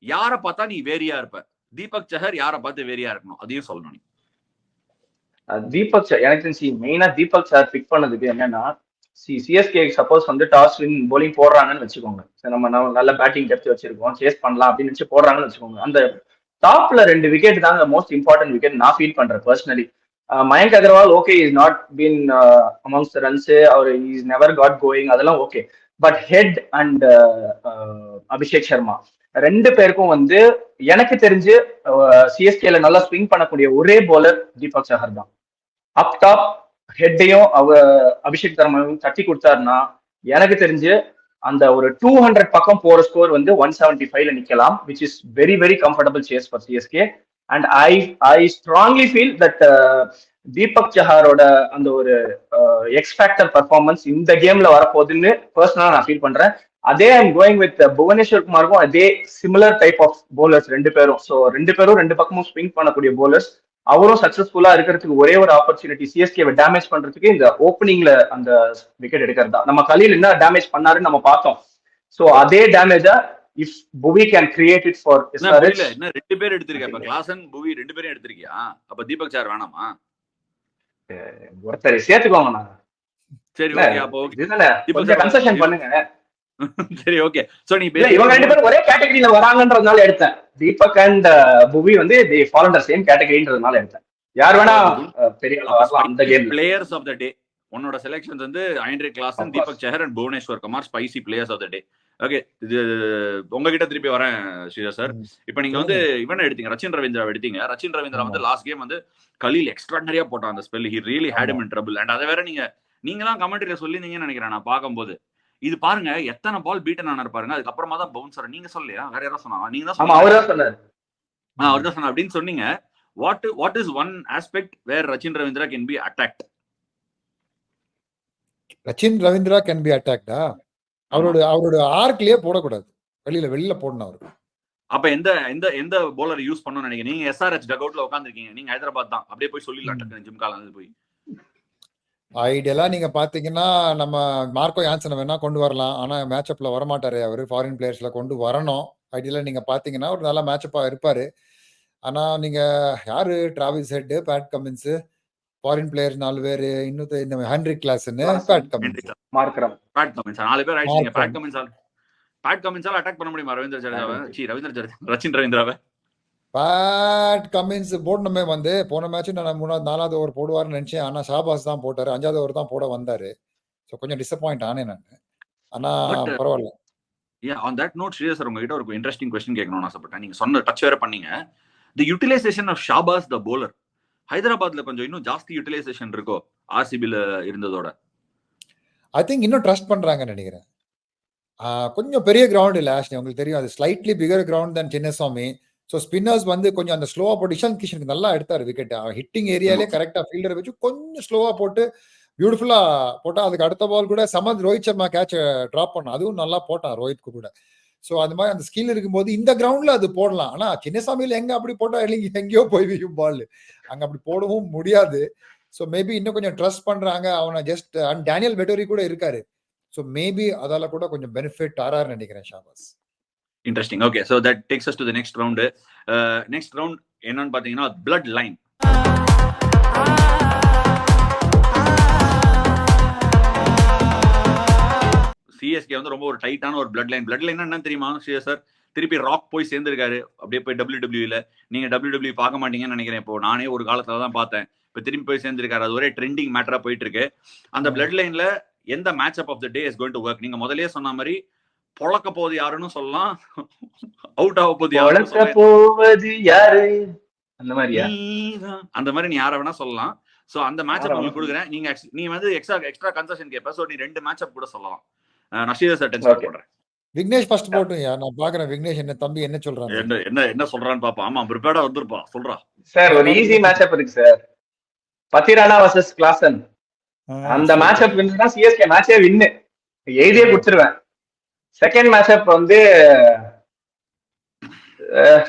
யார பார்த்தா நீ வேரியா இருப்ப, தீபக் சஹர் யார பார்த்து வேரியா இருக்கணும், அதையும் சொல்லணும் நீ. தீபக் சஹர் எனக்கு தெரிஞ்சு மெயினா தீபக் சஹர் பிக் பண்ணதுக்கு என்னன்னா, சிஎஸ்கே சப்போஸ் வந்து டாஸ் வின் போலிங் போடுறாங்கன்னு வச்சுக்கோங்க. நம்ம நல்ல பேட்டிங் டெப்த் வச்சிருக்கோம், சேஸ் பண்ணலாம் அப்படின்னு நினைச்சு போடுறாங்கன்னு வச்சுக்கோங்க. அந்த டாப்ல 2 விக்கெட் தாங்க மோஸ்ட் இம்பார்ட்டன்ட் விக்கெட் நான் ஃபீல் பண்றேன் personally. Mayank Agarwal okay, is not been amongst runs, அவர் இஸ் நெவர் காட் கோயிங், அதெல்லாம் okay. But Head and Abhishek Sharma 2 பேருக்கும் வந்து எனக்கு தெரிஞ்சு சிஎஸ்கேல நல்லா ஸ்விங் பண்ணக்கூடிய ஒரே போலர் தீபக் சஹர் தான். அப் டாப் ஹெட்டையும் அபிஷேக் சர்மாவையும் தட்டி கொடுத்தாருன்னா எனக்கு தெரிஞ்சு அந்த ஒரு 200 பக்கம் போற ஸ்கோர் வந்து 175ல நிக்கலாம், which is very very comfortable chase for CSK. And I strongly feel that Deepak சஹாரோட அந்த ஒரு எக்ஸ் ஃபேக்டர் பர்ஃபார்மன்ஸ் இந்த கேம்ல வரப்போகுதுன்னு பர்சனலா நான் ஃபீல் பண்றேன். அதே ஐம் கோயிங் வித் புவனேஸ்வர் குமாருக்கும் அதே சிமிலர் டைப் ஆஃப் போலர்ஸ் 2 பேரும். ஸோ 2 பேரும் 2 பக்கமும் ஸ்விங் பண்ணக்கூடிய போலர்ஸ். அவரும் சக்சஸ்ஃபுல்லா இருக்கிறதுக்கு ஒரே ஒரு ஆப்பர்ச்சுனிட்டி சிஎஸ்கே டேமேஜ் பண்றதுக்கு இந்த ஓப்பனிங்ல அந்த விக்கெட் எடுக்கிறது தான். நம்ம கலீல் என்ன டேமேஜ் பண்ணாருன்னு நம்ம பார்த்தோம். சோ அதே டேமேஜா இஃப் புவி can create it for SRH. என்ன 2 பேர் எடுத்திருக்கா? இப்ப கிளாசன் புவி 2 பேரும் எடுத்திருக்கியா? அப்ப தீபக் சஹர் வேணாமா? ஒருத்தரை சேர்த்துக்கோங்க. நான் சரி, ஓகே. அப்ப ஓகே, இதுதானே கொஞ்சம் கன்செஷன் பண்ணுங்க. சரி, ஓகே. சோ நீ இவங்க 2 பேரும் ஒரே கேட்டகரியில வராங்கன்றதுனால எடுத்தேன். தீபக் அண்ட் புவி வந்து they fall under same கேட்டகரின்றதுனால எடுத்தேன். யார் வேணா பெரிய வரலாம் அந்த game. Players of the day உன்னோட செலக்ஷன்ஸ் வந்து Heinrich Klaasen, Deepak Chahar and Bhuvneshwar Kumar spicy players of the day. Okay, இது உங்ககிட்ட திருப்பி வரேன் ஸ்ரீதர் சார். இப்போ நீங்க வந்து இவனை எடுத்தீங்க, ரச்சின் ரவீந்திரா எடுத்தீங்க. ரச்சின் ரவீந்திரா வந்து லாஸ்ட் கேம் வந்து கலீல் எக்ஸ்ட்ராடனரியா போட்டான் அந்த spell. He really had him in trouble. And அதை வேற நீங்கலாம் கமெண்ட்ரியில சொல்லிருந்தீங்கன்னு நினைக்கிறேன் நான் பார்க்கும்போது. இது பாருங்க எத்தனை பால் பீட்டன் ஆனார் பாருங்க. அதுக்கப்புறமா தான் பவுன்சர். நீங்க சொல்லலையா? வேற யாரோ சொன்னாங்க? நீங்க தான் சொன்னீங்க. அவர் தான் சொன்னார். அவர் தான் சொன்னார் அப்படின்னு சொன்னீங்க. What is one aspect where Rachin Ravindra can be attacked? Rachin Ravindra can be அட்டாக்டா? அவரோட ஆர்க்லயே போடக்கூடாது, வெளியில போடணும் அவருக்கு. அப்ப எந்த போலர் யூஸ் பண்ணணும்னு நினைக்கிறீங்க? நீங்க எஸ்ஆர்எச் டக் அவுட்ல உட்காந்துருக்கீங்க, நீங்க ஹைதராபாத் தான், அப்படியே போய் சொல்லிடலாம் ஜிம் கால் போய். ஐடியலா நீங்க பாத்தீங்கன்னா நம்ம மார்க்கோ யான்சனை வேணா கொண்டு வரலாம். ஆனா மேட்சப்ல வரமாட்டாரு அவரு. ஃபாரின் பிளேயர்ஸ்ல கொண்டு வரணும். ஐடியலா நீங்க பாத்தீங்கன்னா ஒரு நல்ல மேட்சப்பா இருப்பாரு. ஆனா நீங்க யாரு, Travis head, Pat Cummins, foreign players 4 பேரு, இன்னும் Henrik Klaasen, Pat Cummins, Markram, Pat Cummins 4 பேர் ஆயிடுச்சு. பேட் கமின்ஸால அட்டாக் பண்ண முடியுமா ரவீந்திர ஜடேஜாவை? ரச்சின் ரவீந்திராவை? பேட் கமின்ஸ் போடணுமே வந்து போன மேட்ச் நான் 3வது 4வது ஓவர் போடுவாருன்னு நினைச்சேன். ஆனா ஷாபாஸ் தான் போட்டாரு. 5வது ஓவர் தான் போட வந்தாரு. ஸோ கொஞ்சம் டிசப்பாயிண்ட் ஆனேன் நான். ஆனா பட் பரவாயில்ல. On that note Sridhar sir உங்ககிட்ட ஒரு இன்ட்ரெஸ்டிங் கொஸ்டின் கேட்கணும்னு ஆசைப்பட்டேன். நீங்க சொன்ன டச் வேற பண்ணீங்க. The utilisation of Shahbaz the bowler ஹைதராபாத்ல கொஞ்சம் இன்னும் ஜாஸ்தி யூட்டிலைசேஷன் இருக்கோ ஆர்சிபில இருந்ததோட? ஐ திங்க் இன்னும் ட்ரஸ்ட் பண்றாங்கன்னு நினைக்கிறேன். கொஞ்சம் பெரிய கிரவுண்ட் இல்ல ஆஷ்னி, உங்களுக்கு தெரியும் அது ஸ்லைட்லி பிகர் கிரவுண்ட் தன் சின்னசாமி. ஸோ ஸ்பின்னர்ஸ் வந்து கொஞ்சம் அந்த ஸ்லோவா போட்டு இஷாந்த் கிஷனுக்கு நல்லா எடுத்தாரு விக்கெட். ஹிட்டிங் ஏரியாலே கரெக்டா ஃபீல்டரை வச்சு கொஞ்சம் ஸ்லோவா போட்டு பியூட்டிஃபுல்லா போட்டா. அதுக்கு அடுத்த பால் கூட சமந்த் ரோஹித் சர்மா கேட்ச் டிராப் பண்ணான், அதுவும் நல்லா போட்டான் ரோஹித்க்கு கூட. ஸோ அந்த மாதிரி அந்த ஸ்கில் இருக்கும்போது இந்த கிரவுண்ட்ல அது போடலாம். ஆனா சின்னசாமியில எங்க அப்படி போட்டா எங்கேயோ போய் வியும் பால், அங்க அப்படி போடவும் முடியாது. ஸோ மேபி இன்னும் கொஞ்சம் ட்ரஸ்ட் பண்றாங்க அவனை ஜஸ்ட். அண்ட் டேனியல் வெட்டோரி கூட இருக்காரு. ஸோ மேபி அதால கூட கொஞ்சம் பெனிஃபிட் ஆறாருன்னு நினைக்கிறேன் Shahbaz. Interesting. Okay, so that takes us to the next round. Next round என்னன்னு பார்த்தீங்கன்னா பிளட் லைன். சிஎஸ்கே வந்து ரொம்ப ஒரு டைட்டான ஒரு பிளட் லைன். பிளட் லைன் என்னன்னு தெரியுமா சார்? திருப்பி ராக் போய் சேர்ந்திருக்காரு அப்படியே போய் WWE. நீங்க WWE பார்க்க மாட்டீங்கன்னு நினைக்கிறேன். இப்போ நானே ஒரு காலத்துல தான் பார்த்தேன். இப்போ திரும்பி போய் சேர்ந்திருக்காரு. அது ஒரே ட்ரெண்டிங் மேட்டரா போயிட்டு இருக்கு. அந்த பிளட் லைன்ல எந்த match up of the day is going to work? நீங்க முதல்லயே சொன்ன மாதிரி பொழக்க போது யாருன்னு சொல்லலாம், அவுட் ஆக போது யாரு, அந்த மாதிரியா? அந்த மாதிரி நீ யாரை வேணா சொல்லலாம். சோ அந்த மேட்ச் அப் உங்களுக்கு கொடுக்குறேன். நீ வந்து எக்ஸ்ட்ரா கன்செஷன் கேட்ப. சோ நீ 2 மேட்ச் அப் கூட சொல்லலாம். நஷீதர் சார் டென்ஷன் பண்றேன். விக்னேஷ் ஃபர்ஸ்ட் போட்டும் யா, நான் பாக்குறேன் விக்னேஷ் என்ன தம்பி என்ன சொல்றாங்க, என்ன சொல்றான்னு பாப்பா. ஆமா ப்ரிப்பேர்டா வந்திருப்பா, சொல்றா சார். ஒரு ஈஸி மேட்ச் அப் இருக்கு சார், பத்திரானா வர்சஸ் கிளாசன். அந்த மேட்ச் அப் வின்னா சிஎஸ்கே மேட்சே வின்னு எழுதியே குடுத்துருவேன். செகண்ட் மேட்ச் அப் வந்து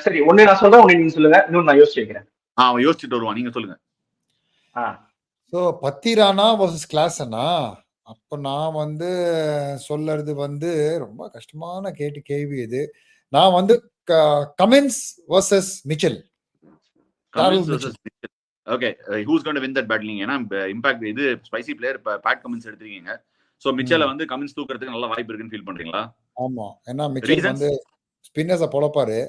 சரி, ஒண்ணு நான் சொல்றேன், ஒண்ணு நீங்க சொல்லுங்க, இன்னும் நான் யோசிச்சு வைக்கிறேன். அவன் யோசிச்சுட்டு வருவான், நீங்க சொல்லுங்க. சோ பத்திரானா வர்சஸ் கிளாசனா? அப்ப நான் வந்து சொல்றது வந்து ரொம்ப கஷ்டமான கேள்வி இது. நான் வந்து Cummins versus Mitchell. Okay, who's going to win that battle? ஏன்னா இம்பாக்ட் இது ஸ்பைசி பிளேயர் பேட் கமின்ஸ் எடுத்துருக்கீங்க. சோ மிச்சலை வந்து கமின்ஸ் தூக்குறதுக்கு நல்ல வாய்ப்பு இருக்குன்னு ஃபீல் பண்றீங்களா? ஆமா, ஏன்னா மிச்சல் வந்து ஸ்பின்னர்ஸை பொழப்பாரு.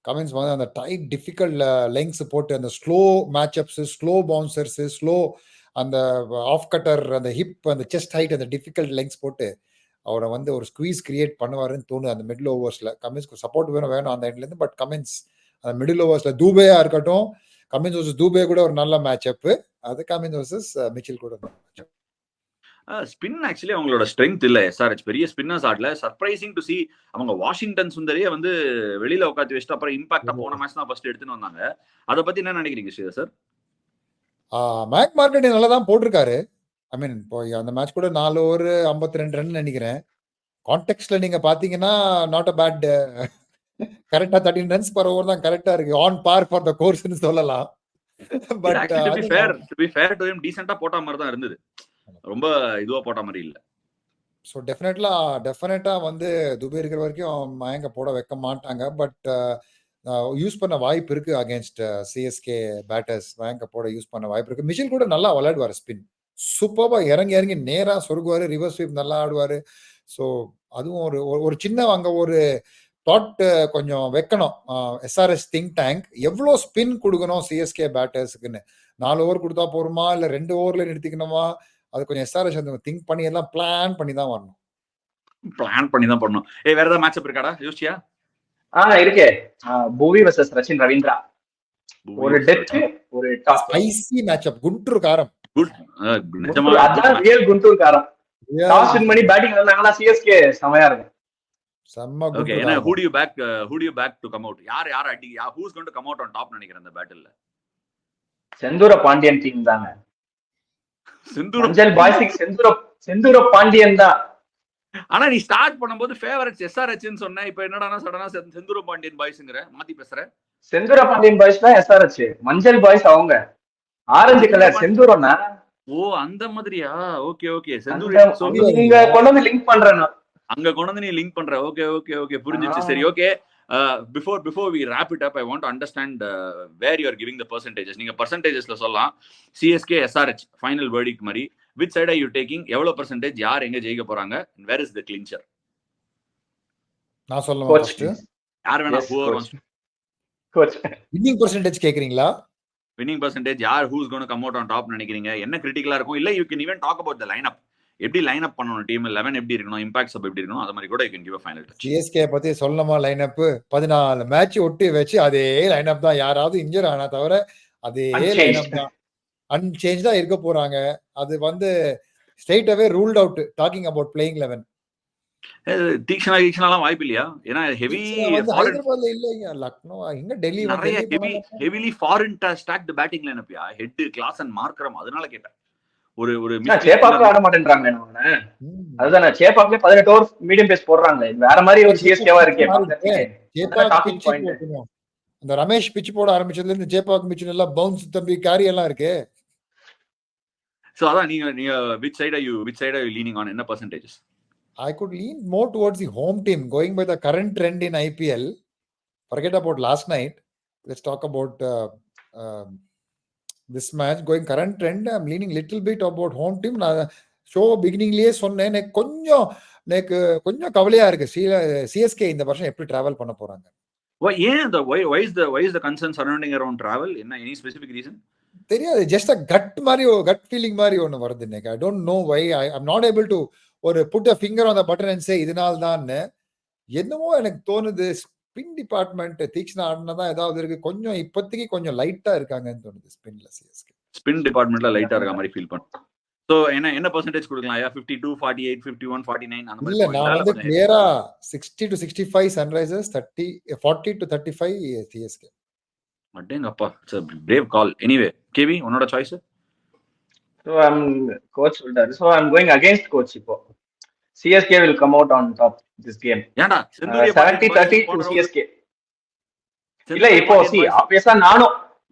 கமின்ஸ் வந்து அந்த டைட் டிஃபிகல்ட் லெங்க்ஸ் போட்டு அந்த slow matchups, slow bouncers, slow அந்த ஆஃப் கட்டர், அந்த ஹிப், அந்த செஸ்ட் ஹைட், அந்த டிஃபிகல்ட் லெங்க்ஸ் போட்டு அவரை வந்து ஒரு ஸ்குவீஸ் கிரியேட் பண்ணுவாருன்னு தோணுது அந்த மிடில் ஓவர்ஸ்ல. கமின்ஸ்க்கு சப்போர்ட் வேணும் அந்த எண்ட்ல இருந்து. பட் கமின்ஸ் அந்த மிடில் ஓவர்ஸ்ல தூபேயா இருக்கட்டும், கமின்ஸ் வர்சஸ் தூபே கூட ஒரு நல்ல மேட்ச் அப். அது கமின்ஸ் வர்சஸ் மிச்சல் கூட ஸ்பின் ஆக்சுவலி அவங்களோட ஸ்ட்ரென்த் இல்ல. எஸ்ஆர்எச் பெரிய ஸ்பின்னர்ஸ் ஆடல. Surprising to see. அவங்க வாஷிங்டன் சுந்தரியே வந்து வெளியில உட்காந்து வச்சுட்டு அப்புறம் இம்பாக்டா போன மேட்ச் தான் ஃபர்ஸ்ட் எடுத்துன்னு வந்தாங்க. அதை பத்தி என்ன நினைக்கிறீங்க ஸ்ரீதர் சார்? மேக் மார்க்கெட் நல்லா தான் போட்டிருக்காரு. ஐ மீன் இப்போ அந்த மேட்ச் கூட 4 ஓவர் 52 ரன் நினைக்கிறேன். கான்டெக்ட்ல நீங்க பாத்தீங்கன்னா நாட் அ பேட். கரெக்டா 13 ரன்ஸ் பர் ஓவர் தான் கரெக்டா இருக்கு. ஆன் பார் ஃபார் த கோர்ஸ்னு சொல்லலாம். But to be fair to him டீசன்ட்டா போட்ட மாதிரி தான் இருந்தது. ரொம்ப இதுவா போட்ட மாதிரி இல்ல. ஸோ டெஃபினட்டா வந்து துபே இருக்கிற வரைக்கும் மயங்க போட வைக்க மாட்டாங்க. பட் யூஸ் பண்ண வாய்ப்பு இருக்கு அகேன்ஸ்ட் சிஎஸ்கே பேட்டர்ஸ். மயங்க போட யூஸ் பண்ண வாய்ப்பு இருக்கு. மிச்சல் கூட நல்லா விளையாடுவார். ஸ்பின் சூப்பர்பா இறங்கி நேரா சொருகுவாரு. ரிவர்ஸ் ஸ்வீப் நல்லா ஆடுவாரு. ஸோ அதுவும் ஒரு சின்ன அங்க ஒரு தாட் கொஞ்சம் வைக்கணும். எஸ்ஆர்எஸ் திங்க் டேங்க் எவ்வளோ ஸ்பின் கொடுக்கணும் சிஎஸ்கே பேட்டர்ஸுக்குன்னு. 4 ஓவர் கொடுத்தா போருமா, இல்ல 2 ஓவர்ல நிறுத்திக்கணுமா? அது கொஞ்சம் எஸ்ஆர்எஸ் திங்க் பண்ணி எல்லாம் பிளான் பண்ணி தான் வரணும். வேற ஏதாவது மேட்ச் அப் இருக்காடா யோசிச்சியா? இருக்கே. பூவி வர்சஸ் ரச்சின் ரவீந்திரா. ஒரு டெத், ஒரு டாப் ஸ்பைசி மேட்ச் அப். குண்டூர் காரம். நிஜமா அதான் ரியல் குண்டூர் காரம். டாஸ் வின் பண்ணி பேட்டிங் வந்தாங்கன்னா சிஎஸ்கே செமையா இருக்கும். செம்ம. ஓகே, ஏனா who do you back to come out? யார் அடி, who's going to come out on top நினைக்கிறேன் அந்த பேட்டில்ல? செந்தூர பாண்டியன் டீம் தாங்க. செந்தூர பாண்டியன் தான். ஆனா நீ ஸ்டார்ட் பண்ணும்போது ஃபேவரட்ஸ் எஸ்ஆர்எச்னு சொன்ன. இப்போ என்னடானா சடனா செந்தூர பாண்டியன் பாய்ஸ்ங்கற மாத்தி பேசுற. செந்தூர பாண்டியன் பாய்ஸ் தான் எஸ்ஆர்எச். மஞ்சள் பாய்ஸ் அவங்க. ஆரஞ்சு கலர் செந்தூரனா. ஓ அந்த மாதிரியா? ஓகே செந்தூர நீங்க கொண்டு வந்து லிங்க் பண்றேன். அங்க கொண்டு வந்து நீ லிங்க் பண்ற. ஓகே புரிஞ்சிச்சு. சரி, okay. Before we wrap it up, I want to understand where you are giving the percentages. நீங்க percentagesல சொல்லலாம். CSK SRH final verdict மாதிரி which side are you taking? எவ்வளவு percentage யார் எங்க ஜெயிக்க போறாங்க? Where is the clincher? நான் சொல்லலாம் ஃபர்ஸ்ட். யார் வேணா கோச். வின்னிங் பெர்சன்டேஜ் கேக்குறீங்களா? வின்னிங் பர்சன்டேஜ் யார் who's gonna come out on top நினைக்கிறீங்க? என்ன கிரிட்டிக்கலா இருக்கும்? இல்ல you can even talk about the line up. எப்படி லைன் அப் பண்ணணும், டீம் 11 எப்படி இருக்கணும், இம்பாக்ட் சப் எப்படி இருக்கணும், அது மாதிரி கூட you can give a final touch. CSK பத்தி சொல்லணுமா? லைன் அப் 14 மேட்ச் ஒட்டி வச்சு அதே லைன் அப் தான். யாராவது இன்ஜர் ஆனா தவிர அதே லைன் அப் தான். அன்சேஞ்சா இருக்க போறாங்க. அது வந்து straight away ruled out talking about playing 11. தீக்ஷனாலாம் வாய்ப்பு இல்லையா? ஏன்னா ஹெவி ஹைதராபாத்ல இல்லைங்க, லக்னோ இங்க டெல்லி நிறைய ஹெவிலி ஃபாரின் ஸ்டாக்ட் பேட்டிங் லைனப்யா. Head, Klaasen and Markram. அதனால கேட்டேன். ஒரு சேப்பாக்ல ஆட மாட்டேன்றாங்க. அதுதான் சேப்பாக்ல 18 ஓவர் மீடியம் பேஸ் போடுறாங்க. வேற மாதிரி ஒரு சிஎஸ்கேவா இருக்கே. அந்த ரமேஷ் பிச் போட ஆரம்பிச்சதுல இருந்து சேப்பாக் பிச் எல்லாம் பவுன்ஸ் தம்பி காரி எல்லாம் இருக்கு. சோ அதான் நீங்க which side are you leaning on? என்ன percentages? I could lean more towards the home team going by the current trend in IPL. Forget about last night. Let's talk about this match. Going current trend, I'm leaning little bit about home team. நான் show பிகினிங்லயே சொன்னேன், எனக்கு கொஞ்சம் கவலையா இருக்கு CSK இந்த வருஷம் எப்படி travel பண்ண போறாங்க. Why is the concern surrounding around travel? Any specific reason? தெரியாது, ஜஸ்ட் கட் ஃபீலிங் மாதிரி ஒன்னு வருது எனக்கு. I don't know why. I'm not able to ஒரு put a finger on the button and say இதனால தான். என்னமோ எனக்கு தோணுது ஸ்பின் டிபார்ட்மெண்ட் தீக்ஷனா ஆடினதான் ஏதாவது இருக்கு. கொஞ்சம் இப்போதைக்கு கொஞ்சம் லைட்டா இருக்காங்கன்னு தோணுது ஸ்பின்ல. சிஎஸ்கே ஸ்பின் டிபார்ட்மெண்ட்ல லைட்டா இருக்க மாதிரி ஃபீல் பண்ணுறேன். சோ என்ன பெர்சன்டேஜ் கொடுக்கலாம்? 52, 48, 51, 49 அந்த மாதிரி. இல்ல, நான் வந்து கிளியரா 60 to 65 சன்ரைசர்ஸ், 40 to 35 சிஎஸ்கே. அடேங்கப்பா, it's a brave call. Anyway, KV உன்னோட சாய்ஸ்? So coach சொல்றாரு. So I'm going against coach. இப்போ CSK will come out on top this game. ஏண்டா 70-30 to CSK. இல்ல இப்போ ஆப்வியஸா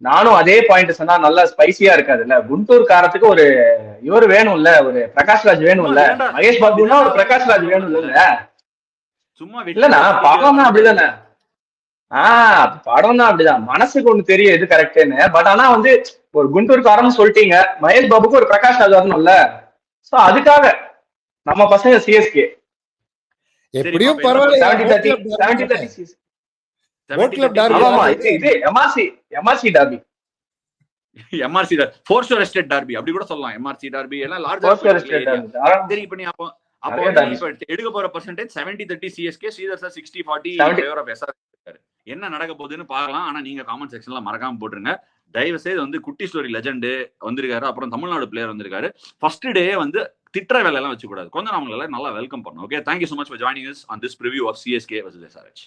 நானும் அதே பாயிண்ட் சொன்னா நல்லா ஸ்பைசியா இருக்காதுல்ல. குண்டூர் காரத்துக்கு ஒரு இவர் வேணும்ல, ஒரு பிரகாஷ் ராஜ் வேணும்ல. மகேஷ் பாபுனா ஒரு பிரகாஷ் ராஜ் வேணும்ல. சும்மா இல்லண்ணா, படம் தான் அப்படிதானே. படம் தான் அப்படிதான். மனசுக்கு ஒண்ணு தெரியும் எது கரெக்ட்னு. பட் ஆனா வந்து ஒரு குண்டூர்காரன்னு சொல்லிட்டீங்க, மகேஷ் பாபுக்கு ஒரு பிரகாஷ் ராஜ் வரணும்ல. சோ அதுக்காக நம்ம பசங்க சிஎஸ்கே எப்படியும் பரவாயில்ல. 70-30 இது MRC derby. MRC force rested derby அப்படி கூட சொல்லலாம். எம்ஆர்சி டார்பி எல்லாம் லார்ஜர் சரி. இப்ப நீ அப்போ எடுக்க போற percentage 70-30 CSK. Sridhar sir 60-40 favour of SR. என்ன நடக்க போகுதுன்னு பார்க்கலாம். ஆனா நீங்க காமெண்ட் செக்ஷன்ல மறக்காம போட்டுருங்க தயவு செய்து. வந்து குட்டி ஸ்டோரி லெஜெண்ட் வந்திருக்காரு, அப்புறம் தமிழ்நாடு பிளேயர் வந்திருக்காரு. ஃபர்ஸ்ட் டே வந்து திட்டுற வேலை எல்லாம் வச்சுக்கூடாது. கொஞ்சம் நம்மளால நல்லா வெல்கம் பண்ணணும். Okay, thank you so much for joining us on this preview of CSK versus SRH.